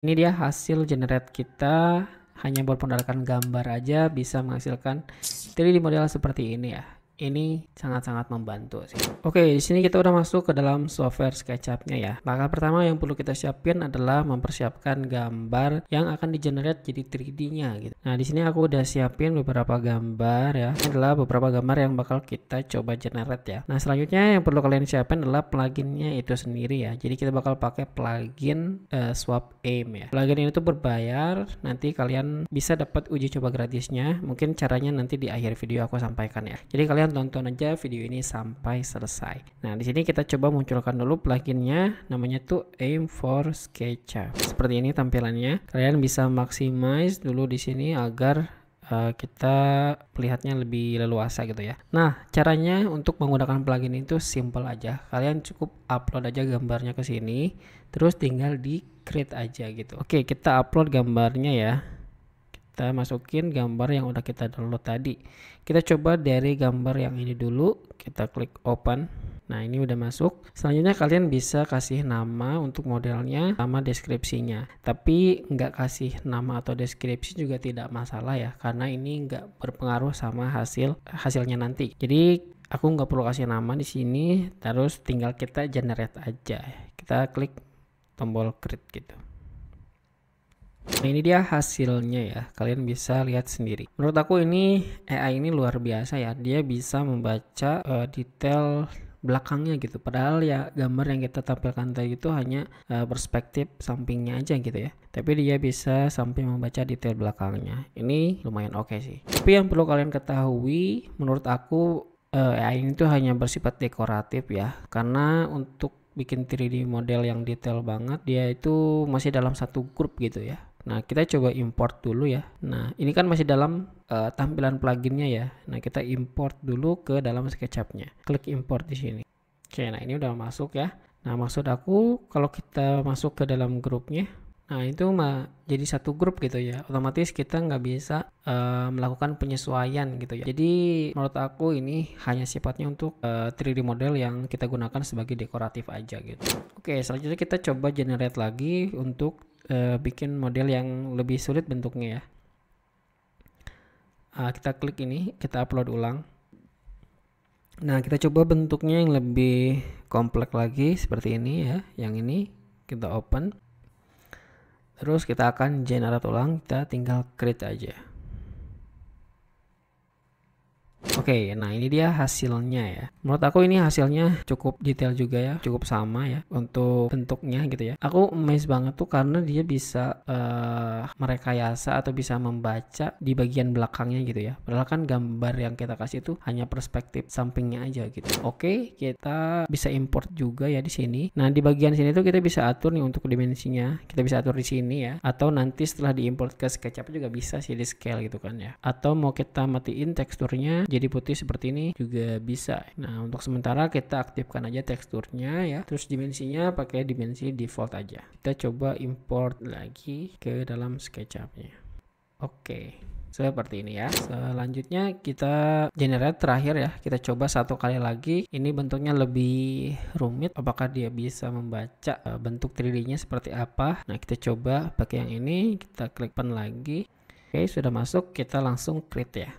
Ini dia hasil generate kita, hanya bermodalkan gambar aja bisa menghasilkan 3D model seperti ini ya. Ini sangat-sangat membantu sih. Oke, di sini kita udah masuk ke dalam software SketchUp-nya ya. Langkah pertama yang perlu kita siapin adalah mempersiapkan gambar yang akan di-generate jadi 3D-nya gitu. Nah, di sini aku udah siapin beberapa gambar ya. Ini adalah beberapa gambar yang bakal kita coba generate ya. Nah, selanjutnya yang perlu kalian siapin adalah pluginnya itu sendiri ya. Jadi kita bakal pakai plugin Swap Aim ya. Plugin ini tuh berbayar, nanti kalian bisa dapat uji coba gratisnya. Mungkin caranya nanti di akhir video aku sampaikan ya. Jadi kalian tonton aja video ini sampai selesai. Nah, di sini kita coba munculkan dulu pluginnya, namanya tuh Aim for SketchUp. Seperti ini tampilannya. Kalian bisa maximize dulu di sini agar kita melihatnya lebih leluasa gitu ya. Nah, caranya untuk menggunakan plugin itu simple aja. Kalian cukup upload aja gambarnya ke sini, terus tinggal di create aja gitu. Oke, kita upload gambarnya ya. Kita masukin gambar yang udah kita download tadi. Kita coba dari gambar yang ini dulu, kita klik open. Nah, ini udah masuk. Selanjutnya kalian bisa kasih nama untuk modelnya sama deskripsinya. Tapi nggak kasih nama atau deskripsi juga tidak masalah ya, karena ini nggak berpengaruh sama hasilnya nanti. Jadi aku nggak perlu kasih nama di sini, terus tinggal kita generate aja. Kita klik tombol create gitu. Nah, ini dia hasilnya ya, kalian bisa lihat sendiri. Menurut aku ini AI ini luar biasa ya, dia bisa membaca detail belakangnya gitu. Padahal ya gambar yang kita tampilkan tadi itu hanya perspektif sampingnya aja gitu ya, tapi dia bisa sampai membaca detail belakangnya. Ini lumayan oke sih. Tapi yang perlu kalian ketahui, menurut aku AI ini tuh hanya bersifat dekoratif ya, karena untuk bikin 3D model yang detail banget dia itu masih dalam satu grup gitu ya. Nah, kita coba import dulu ya. Nah, ini kan masih dalam tampilan pluginnya ya. Nah, kita import dulu ke dalam SketchUp-nya. Klik import di sini. Oke, nah ini udah masuk ya. Nah, maksud aku kalau kita masuk ke dalam grupnya, nah itu jadi satu grup gitu ya. Otomatis kita nggak bisa melakukan penyesuaian gitu ya. Jadi menurut aku ini hanya sifatnya untuk 3D model yang kita gunakan sebagai dekoratif aja gitu. Oke, selanjutnya kita coba generate lagi untuk bikin model yang lebih sulit bentuknya ya. Kita klik ini, kita upload ulang. Nah, kita coba bentuknya yang lebih kompleks lagi seperti ini ya. Yang ini kita open. Terus kita akan generate ulang, kita tinggal create aja. Oke, nah ini dia hasilnya ya. Menurut aku ini hasilnya cukup detail juga ya, cukup sama ya untuk bentuknya gitu ya. Aku amazed banget tuh karena dia bisa merekayasa atau bisa membaca di bagian belakangnya gitu ya. Padahal kan gambar yang kita kasih itu hanya perspektif sampingnya aja gitu. Oke, kita bisa import juga ya di sini. Nah, di bagian sini tuh kita bisa atur nih untuk dimensinya. Kita bisa atur di sini ya. Atau nanti setelah diimport ke SketchUp juga bisa sih di scale gitu kan ya. Atau mau kita matiin teksturnya jadi putih seperti ini juga bisa. Nah, untuk sementara kita aktifkan aja teksturnya ya, terus dimensinya pakai dimensi default aja. Kita coba import lagi ke dalam SketchUp-nya. Oke, seperti ini ya. Selanjutnya kita generate terakhir ya, kita coba satu kali lagi. Ini bentuknya lebih rumit, apakah dia bisa membaca bentuk 3D-nya seperti apa. Nah, kita coba pakai yang ini, kita klik pen lagi. Oke, sudah masuk, kita langsung create ya.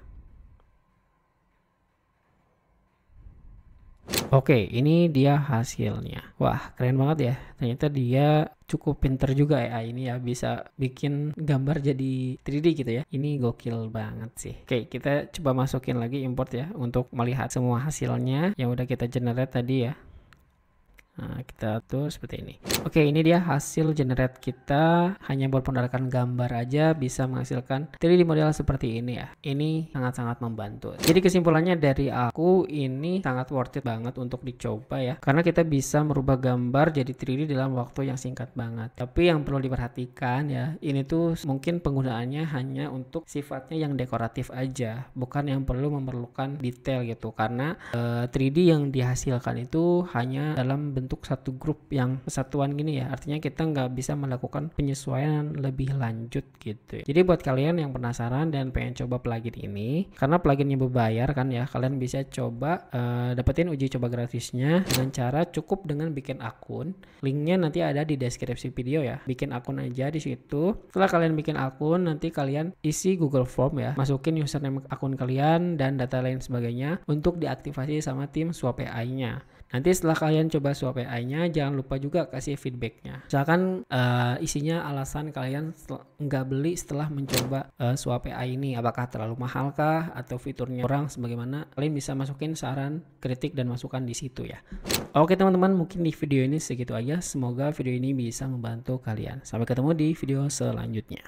Oke, ini dia hasilnya. Wah, keren banget ya. Ternyata dia cukup pinter juga ya ini ya, bisa bikin gambar jadi 3D gitu ya. Ini gokil banget sih. Oke, kita coba masukin lagi import ya untuk melihat semua hasilnya yang udah kita generate tadi ya. Nah, kita atur seperti ini. Oke, ini dia hasil generate kita, hanya bermodalkan gambar aja bisa menghasilkan 3D model seperti ini ya. Ini sangat-sangat membantu. Jadi kesimpulannya dari aku, ini sangat worth it banget untuk dicoba ya, karena kita bisa merubah gambar jadi 3D dalam waktu yang singkat banget. Tapi yang perlu diperhatikan ya, ini tuh mungkin penggunaannya hanya untuk sifatnya yang dekoratif aja, bukan yang memerlukan detail gitu, karena 3D yang dihasilkan itu hanya dalam bentuk untuk satu grup yang kesatuan gini ya, artinya kita nggak bisa melakukan penyesuaian lebih lanjut gitu ya. Jadi buat kalian yang penasaran dan pengen coba plugin ini, karena pluginnya berbayar kan ya, kalian bisa coba dapetin uji coba gratisnya dengan cara cukup dengan bikin akun. Linknya nanti ada di deskripsi video ya. Bikin akun aja di situ. Setelah kalian bikin akun, nanti kalian isi Google Form ya, masukin username akun kalian dan data lain sebagainya untuk diaktifasi sama tim Swap AI-nya. Nanti setelah kalian coba Swap AI-nya, jangan lupa juga kasih feedbacknya. Misalkan isinya alasan kalian nggak beli setelah mencoba Swap AI ini, apakah terlalu mahal kah atau fiturnya kurang sebagaimana, kalian bisa masukin saran, kritik dan masukan di situ ya. Oke teman-teman, mungkin di video ini segitu aja. Semoga video ini bisa membantu kalian. Sampai ketemu di video selanjutnya.